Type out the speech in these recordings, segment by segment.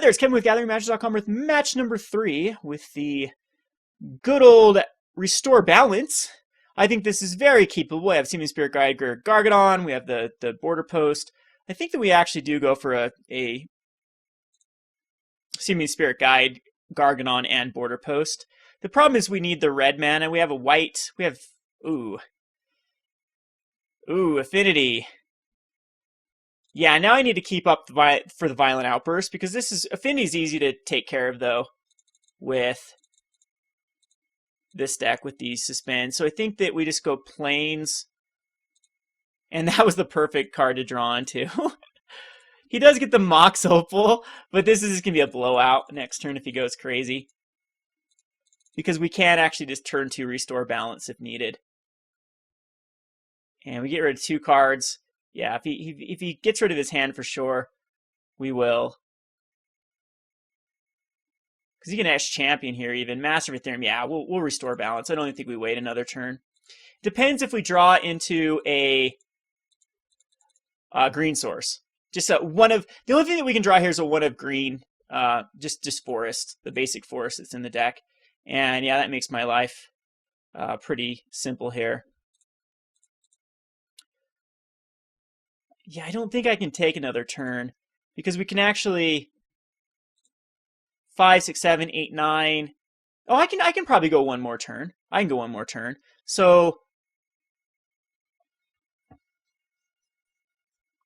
there, it's Kevin with GatheringMatches.com with match number 3 with the good old Restore Balance. I think this is very keepable. We have Simian Spirit Guide, Greater Gargadon, we have the Borderpost. I think that we actually do go for a Simian Spirit Guide, Gargadon, and Borderpost. The problem is we need the red mana. We have a white. We have... Ooh, Affinity. Yeah, now I need to keep up for the Violent Outburst, because this is... Affinity's easy to take care of, though, with this deck, with these Suspend. So I think that we just go Plains. And that was the perfect card to draw into. He does get the Mox Opal, but this is going to be a blowout next turn if he goes crazy. Because we can actually just turn 2 Restore Balance if needed. And we get rid of 2 cards. Yeah, if he gets rid of his hand for sure, we will. Because he can Ash Champion here even. Master of Ethereum, yeah, we'll Restore Balance. I don't even think we wait another turn. Depends if we draw into a green source. Just one of... The only thing that we can draw here is a 1 of green. Just Forest, the basic Forest that's in the deck. And yeah, that makes my life pretty simple here. Yeah, I don't think I can take another turn, because we can actually 5, 6, 7, 8, 9. Oh, I can probably go one more turn. I can go one more turn. So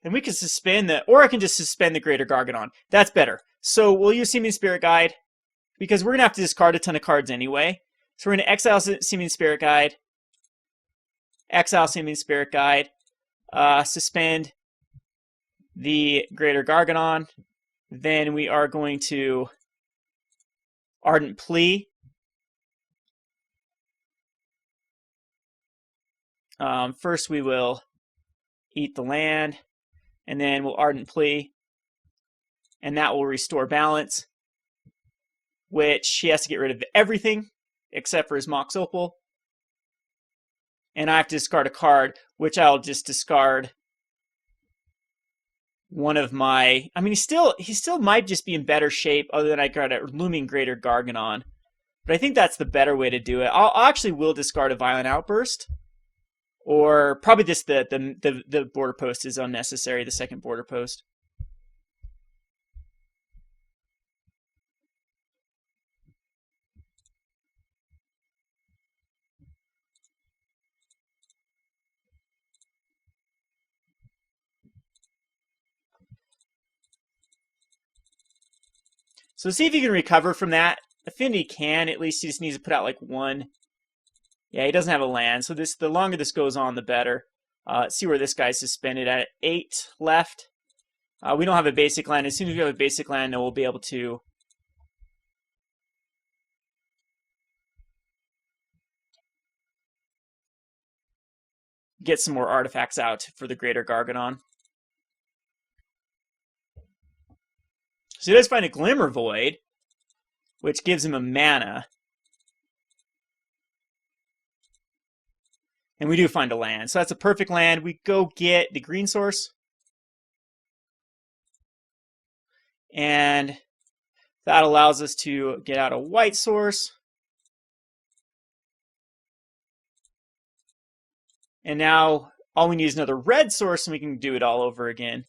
then we can suspend or I can just suspend the Greater Gargadon. That's better. So we'll use Simian Spirit Guide, because we're gonna have to discard a ton of cards anyway. So we're gonna exile Simian Spirit Guide, exile Simian Spirit Guide, suspend the Greater Gargadon. Then we are going to Ardent Plea. First we will eat the land, and then we'll Ardent Plea, and that will Restore Balance, which he has to get rid of everything except for his Mox Opal. And I have to discard a card, which I'll just discard one of my... I mean, he still might just be in better shape other than I got a looming Greater Gargadon. But I think that's the better way to do it. I actually will discard a Violent Outburst. Or probably just the Borderpost is unnecessary, the second Borderpost. So see if you can recover from that. Affinity can, at least he just needs to put out like 1. Yeah, he doesn't have a land, so the longer this goes on, the better. Let's see where this guy's suspended at. 8 left. We don't have a basic land. As soon as we have a basic land, then we'll be able to get some more artifacts out for the Greater Gargadon. So he does find a Glimmer Void, which gives him a mana. And we do find a land. So that's a perfect land. We go get the green source. And that allows us to get out a white source. And now all we need is another red source, and we can do it all over again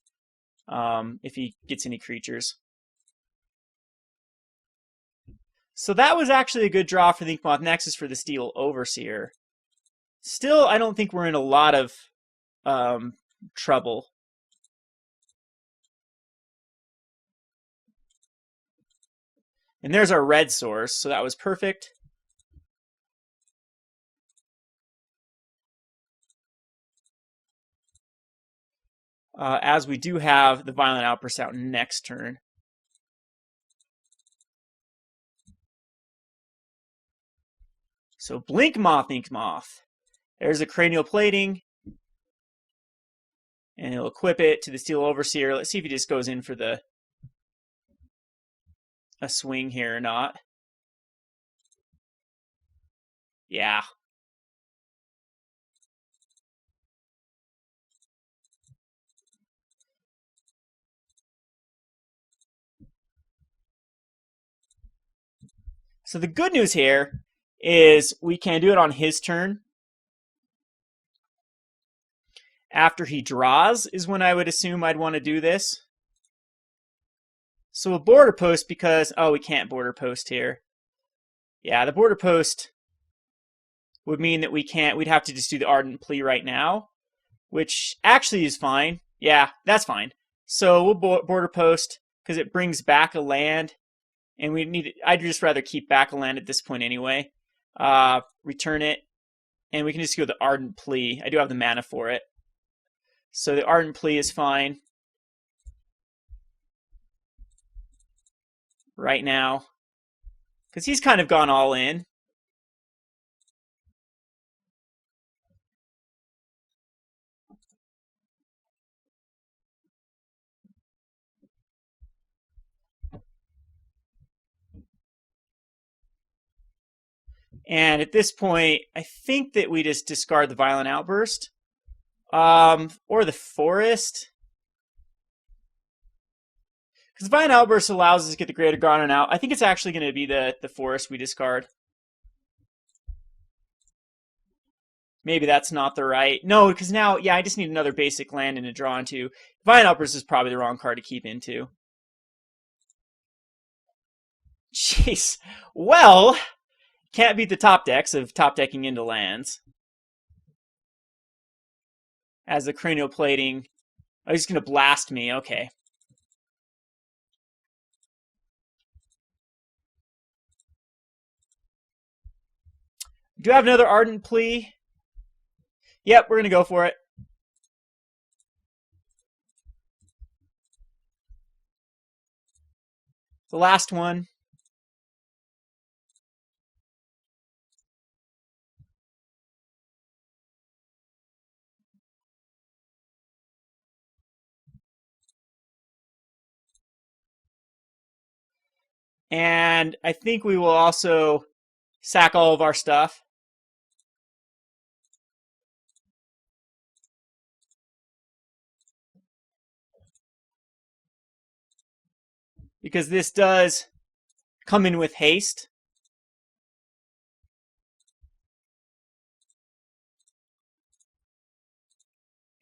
if he gets any creatures. So that was actually a good draw for the Inkmoth Nexus for the Steel Overseer. Still, I don't think we're in a lot of trouble. And there's our red source, so that was perfect. As we do have the Violent Outburst out next turn. So Blink Moth, Ink Moth. There's a Cranial Plating. And he'll equip it to the Steel Overseer. Let's see if he just goes in for a swing here or not. Yeah. So the good news here is we can do it on his turn. After he draws is when I would assume I'd want to do this. So a border post because, oh, we can't border post here. Yeah, the border post would mean that we can't, we'd have to just do the Ardent Plea right now, which actually is fine. Yeah, that's fine. So we'll border post because it brings back a land, and we need, I'd just rather keep back a land at this point anyway. Return it, and we can just go the Ardent Plea. I do have the mana for it. So the Ardent Plea is fine right now because he's kind of gone all in. And at this point, I think that we just discard the Violent Outburst. Or the Forest. Because Violent Outburst allows us to get the Greater Gargadon out. I think it's actually going to be the Forest we discard. Maybe that's not the right... No, because now, yeah, I just need another basic land and to draw into. Violent Outburst is probably the wrong card to keep into. Jeez. Well, can't beat the top decks of top decking into lands. As the cranial plating. Oh, he's going to blast me. Okay. Do you have another Ardent Plea? Yep, we're going to go for it. The last one. And I think we will also sack all of our stuff. Because this does come in with haste.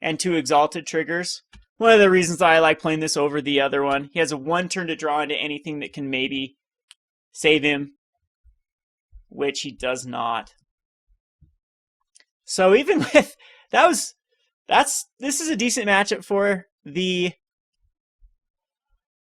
And 2 Exalted triggers. One of the reasons I like playing this over the other one. He has a 1 turn to draw into anything that can maybe save him, which he does not. So even with this is a decent matchup for the...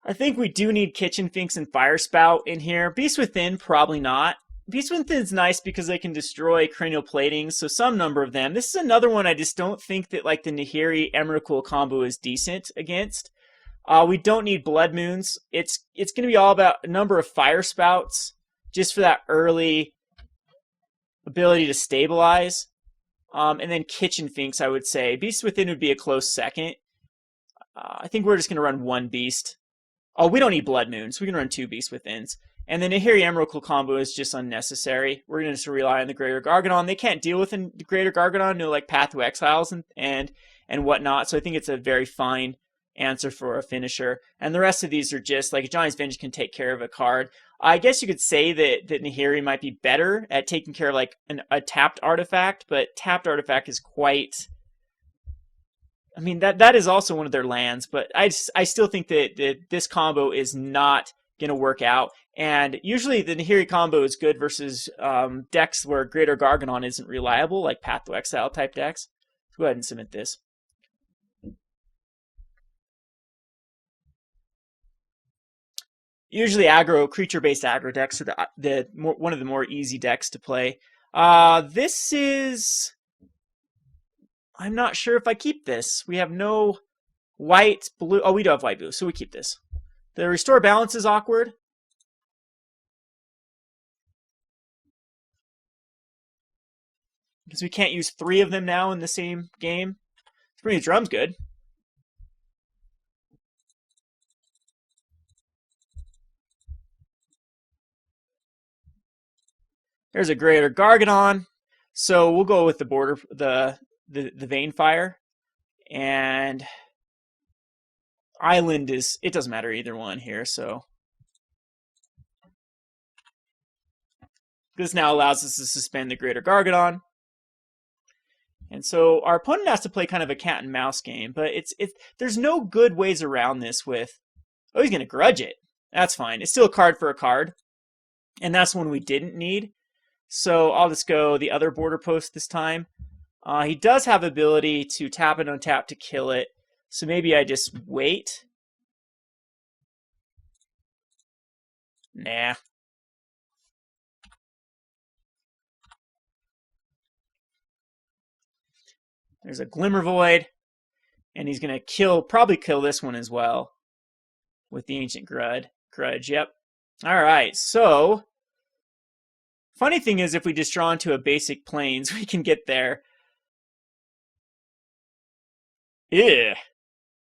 I think we do need Kitchen Finks and Firespout in here. Beast Within, probably not. Beast Within's nice because they can destroy cranial platings, so some number of them. This is another one I just don't think that like the Nahiri Emrakul combo is decent against. We don't need Blood Moons. It's going to be all about a number of Firespouts just for that early ability to stabilize. And then Kitchen Finks, I would say. Beast Within would be a close second. I think we're just going to run 1 Beast. Oh, we don't need Blood Moons. We can run 2 Beast Withins. And the Nahiri Emrakul combo is just unnecessary. We're going to just rely on the Greater Gargadon. They can't deal with the Greater Gargadon, no like Path to Exiles and whatnot. So I think it's a very fine answer for a finisher. And the rest of these are just like Ajani's Vengeance can take care of a card. I guess you could say that Nahiri might be better at taking care of like a tapped artifact, but tapped artifact is quite... I mean, that is also one of their lands, but I still think that this combo is not going to work out. And usually the Nahiri combo is good versus decks where Greater Gargadon isn't reliable, like Path to Exile type decks. Let's go ahead and submit this. Usually creature-based aggro decks are one of the more easy decks to play. This is... I'm not sure if I keep this. We have no white, blue. Oh, we do have white, blue, so we keep this. The Restore Balance is awkward. Because we can't use 3 of them now in the same game. Spring of Drum's good. There's a Greater Gargadon. So we'll go with the Veinfire. And Island it doesn't matter either one here, so. This now allows us to suspend the Greater Gargadon. And so our opponent has to play kind of a cat and mouse game, but there's no good ways around this with, oh, he's going to grudge it. That's fine. It's still a card for a card. And that's one we didn't need. So I'll just go the other border post this time. He does have ability to tap and untap to kill it. So maybe I just wait. Nah. There's a Glimmer Void. And he's going to probably kill this one as well. With the Ancient Grudge, yep. Alright, so funny thing is, if we just draw into a basic plains, we can get there. Ew.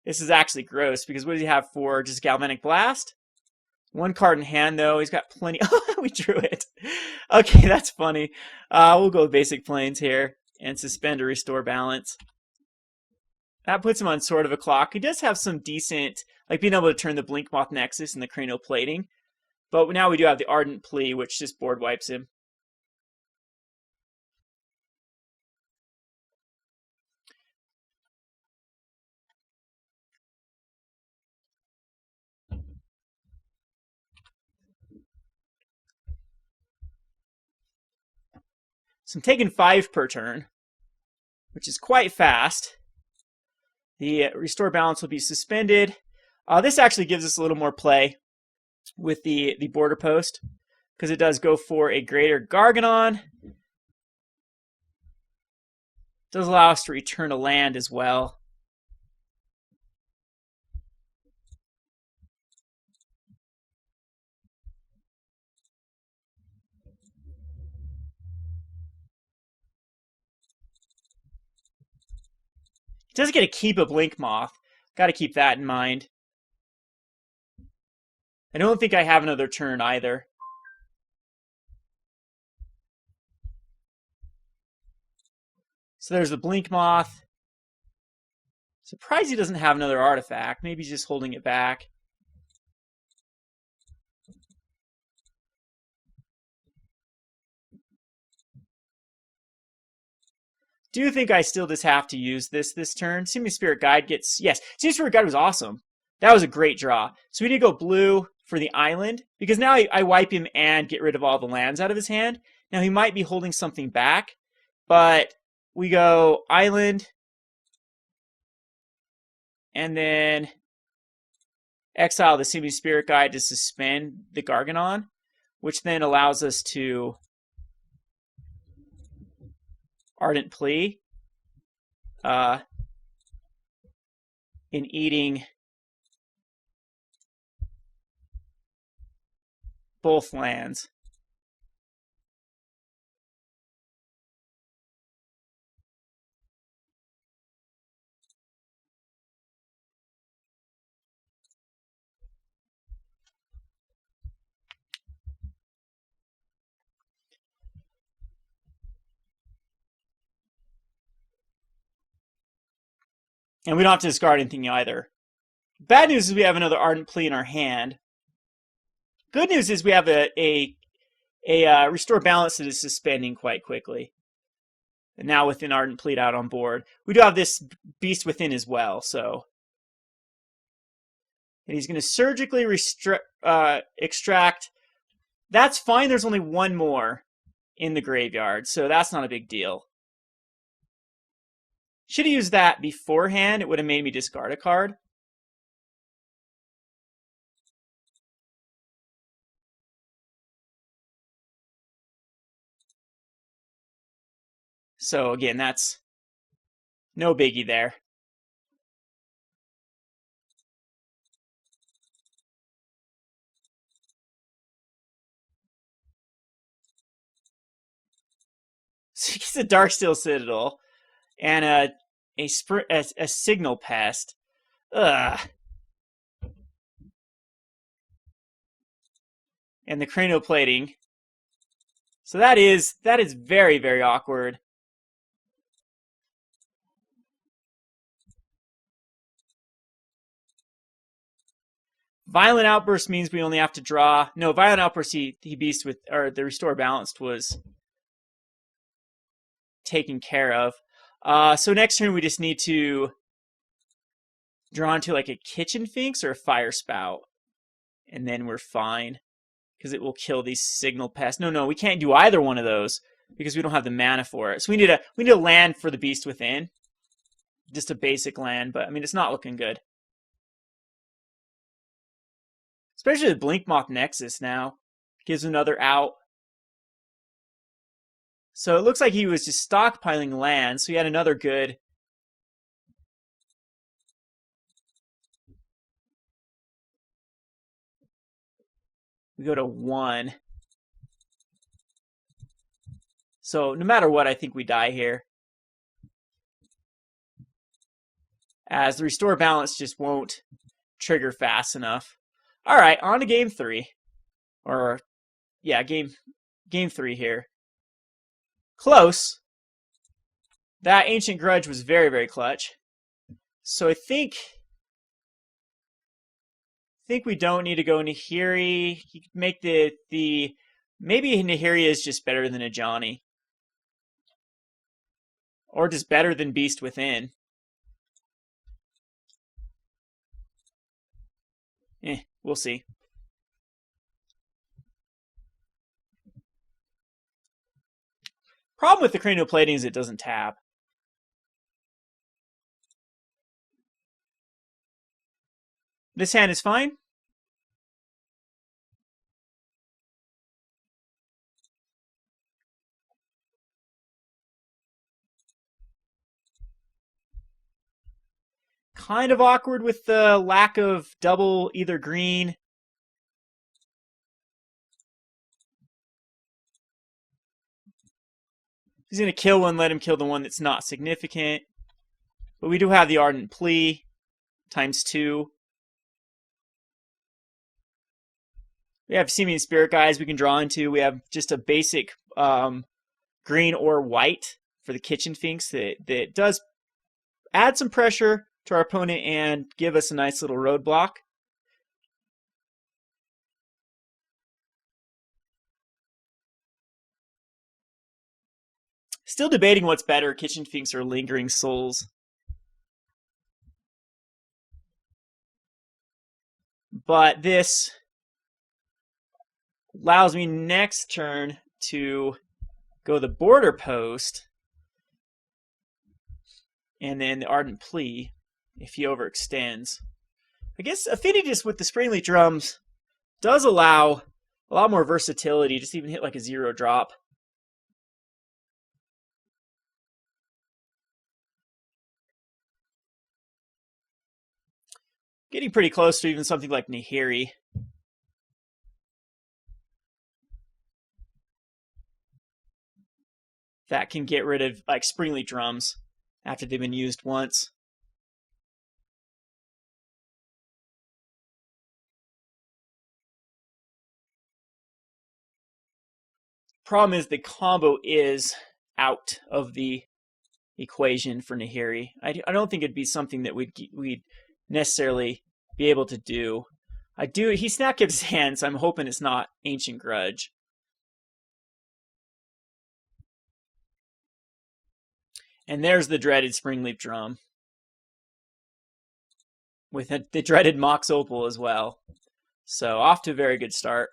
This is actually gross, because what does he have for just Galvanic Blast? One card in hand, though. He's got plenty. Oh, we drew it. Okay, that's funny. We'll go with basic plains here and suspend or restore balance. That puts him on sort of a clock. He does have some decent, like being able to turn the Blinkmoth Nexus and the Cranial Plating. But now we do have the Ardent Plea, which just board wipes him. So I'm taking 5 per turn, which is quite fast. The Restore Balance will be suspended. This actually gives us a little more play with the Border Post, because it does go for a Greater Gargadon. It does allow us to return a land as well. It does get to keep a Blinkmoth. Got to keep that in mind. I don't think I have another turn either. So there's the Blinkmoth. Surprised he doesn't have another artifact. Maybe he's just holding it back. Do you think I still just have to use this turn? Simian Spirit Guide gets... Yes, Simian Spirit Guide was awesome. That was a great draw. So we need to go blue for the island, because now I wipe him and get rid of all the lands out of his hand. Now he might be holding something back, but we go island, and then exile the Simian Spirit Guide to suspend the Gargadon, which then allows us to Ardent Plea in eating both lands. And we don't have to discard anything either. Bad news is we have another Ardent Plea in our hand. Good news is we have a Restore Balance that is suspending quite quickly. And now with an Ardent Plea out on board. We do have this Beast Within as well, so. And he's going to surgically extract. That's fine, there's only one more in the graveyard, so that's not a big deal. Should have used that beforehand. It would have made me discard a card. So again, that's no biggie there. So he gets a Darksteel Citadel and a Signal Pest. Ugh. And the Cranial Plating. So that is very, very awkward. Violent Outburst means we only have to draw. No, Violent Outburst he beast with, or the Restore Balanced was taken care of. So next turn we just need to draw into like a Kitchen Finks or a Firespout, and then we're fine because it will kill these signal pests. No, we can't do either one of those because we don't have the mana for it. So we need a land for the Beast Within, just a basic land, but I mean it's not looking good. Especially the Blinkmoth Nexus now gives another out. So it looks like he was just stockpiling land, so he had another good. We go to 1. So no matter what, I think we die here. As the Restore Balance just won't trigger fast enough. All right, on to game 3. Or, yeah, game 3 here. Close. That Ancient Grudge was very, very clutch. So I think we don't need to go Nahiri. You can make maybe Nahiri is just better than Ajani. Or just better than Beast Within. We'll see. Problem with the Cranial Plating is it doesn't tap. This hand is fine. Kind of awkward with the lack of double either green. He's going to kill one, let him kill the one that's not significant. But we do have the Ardent Plea ×2. We have Simian Spirit Guides we can draw into. We have just a basic green or white for the Kitchen Finks that does add some pressure to our opponent and give us a nice little roadblock. Still debating what's better, Kitchen Finks or Lingering Souls. But this allows me next turn to go the Borderpost and then the Ardent Plea if he overextends. I guess Affinity just with the Springleaf Drums does allow a lot more versatility, just even hit like a 0 drop. Getting pretty close to even something like Nahiri. That can get rid of like Springleaf Drums after they've been used once. Problem is the combo is out of the equation for Nahiri. I don't think it'd be something that we'd necessarily be able to do. He snap gives his hand, so I'm hoping it's not Ancient Grudge. And there's the dreaded Springleaf Drum. With the dreaded Mox Opal as well. So off to a very good start.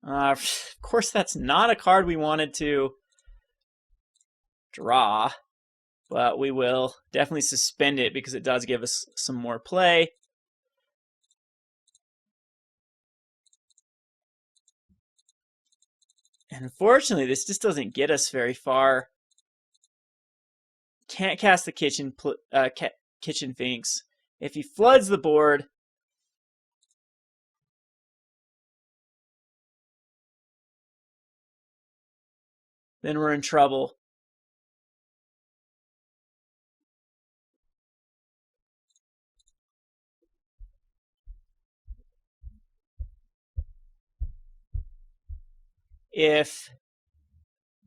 Of course, that's not a card we wanted to draw. But we will definitely suspend it because it does give us some more play. And unfortunately, this just doesn't get us very far. Can't cast the Kitchen Finks. If he floods the board, then we're in trouble. If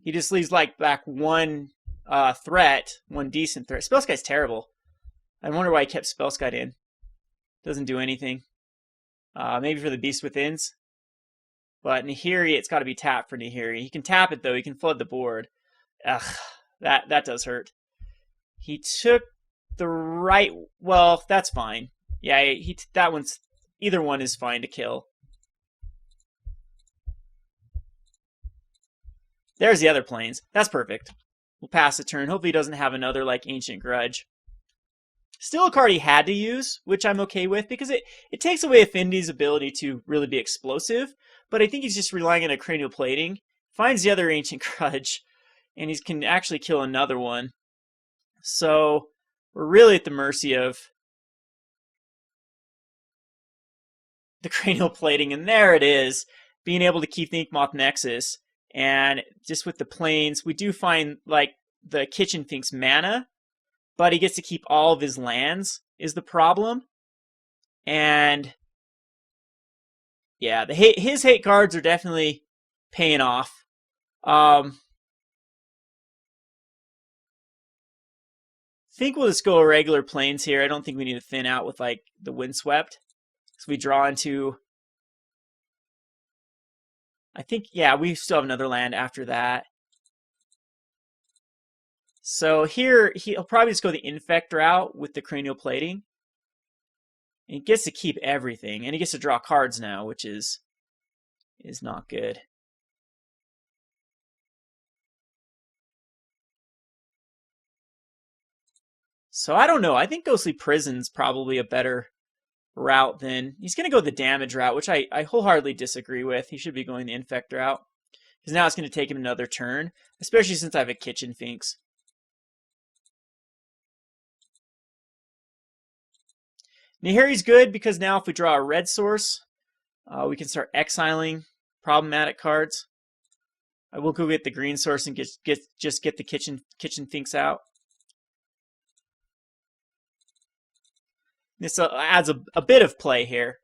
he just leaves like back one threat, one decent threat. Spellskite's terrible. I wonder why he kept Spellskite in. Doesn't do anything. Maybe for the Beast Withins. But Nahiri, it's got to be tapped for Nahiri. He can tap it, though. He can flood the board. Ugh, that does hurt. He took the right... Well, that's fine. Yeah, that one's... Either one is fine to kill. There's the other planes. That's perfect. We'll pass the turn. Hopefully he doesn't have another, like, Ancient Grudge. Still a card he had to use, which I'm okay with, because it takes away Affinity's ability to really be explosive, but I think he's just relying on a Cranial Plating, finds the other Ancient Grudge, and he can actually kill another one. So, we're really at the mercy of the Cranial Plating, and there it is, being able to keep the Inkmoth Nexus, and just with the planes, we do find, like, the Kitchen Finks mana, but he gets to keep all of his lands, is the problem. And yeah, his hate cards are definitely paying off. Think we'll just go regular planes here. I don't think we need to thin out with like the Windswept. So we draw into... I think, yeah, we still have another land after that. So here, he'll probably just go the Infect route with the Cranial Plating. And he gets to keep everything. And he gets to draw cards now, which is not good. So I don't know. I think Ghostly Prison's probably a better route than... He's going to go the damage route, which I wholeheartedly disagree with. He should be going the Infect route. Because now it's going to take him another turn. Especially since I have a Kitchen Finks. Nahiri's good because now if we draw a red source, we can start exiling problematic cards. I will go get the green source and just get the Kitchen Finks out. This adds a bit of play here.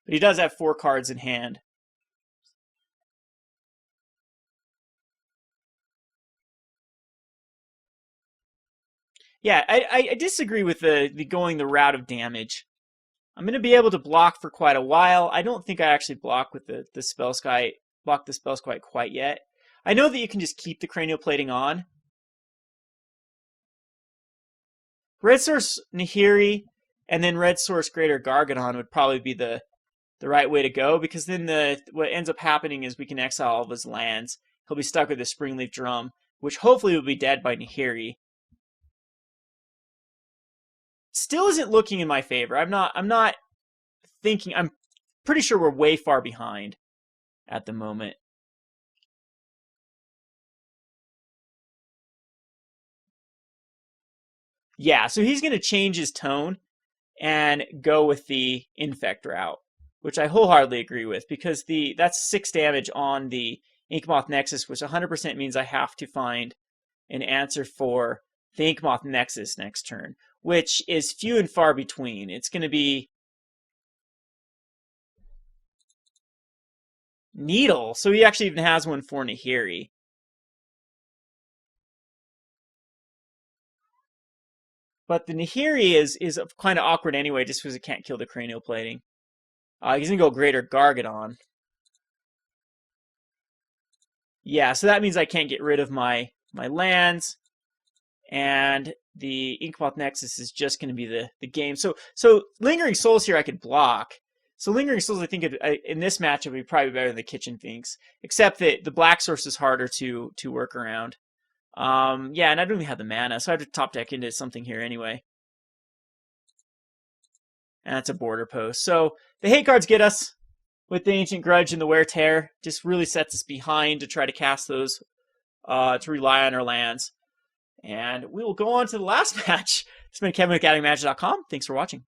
But he does have 4 cards in hand. Yeah, I disagree with the going the route of damage. I'm going to be able to block for quite a while. I don't think I actually block with the Spellskite quite yet. I know that you can just keep the Cranial Plating on. Red Source Nahiri and then Red Source Greater Gargadon would probably be the right way to go, because then what ends up happening is we can exile all of his lands. He'll be stuck with the Springleaf Drum, which hopefully will be dead by Nahiri. Still isn't looking in my favor. I'm not thinking... I'm pretty sure we're way far behind at the moment. Yeah, so he's going to change his tone and go with the Infect route, which I wholeheartedly agree with, because that's 6 damage on the Inkmoth Nexus, which 100% means I have to find an answer for the Inkmoth Nexus next turn, which is few and far between. It's going to be Needle, so he actually even has one for Nahiri. But the Nahiri is kind of awkward anyway, just because it can't kill the Cranial Plating. He's going to go Greater Gargadon. Yeah, so that means I can't get rid of my lands. And the Inkmoth Nexus is just going to be the game. So Lingering Souls here I could block. So Lingering Souls, I think in this matchup would be probably better than the Kitchen Finks. Except that the black source is harder to work around. Yeah, and I don't even have the mana, so I have to top deck into something here anyway. And that's a Borderpost. So the hate cards get us with the Ancient Grudge and the Wear Tear. Just really sets us behind to try to cast those, to rely on our lands. And we will go on to the last match. This has been Kevin with GatheringMagic.com. Thanks for watching.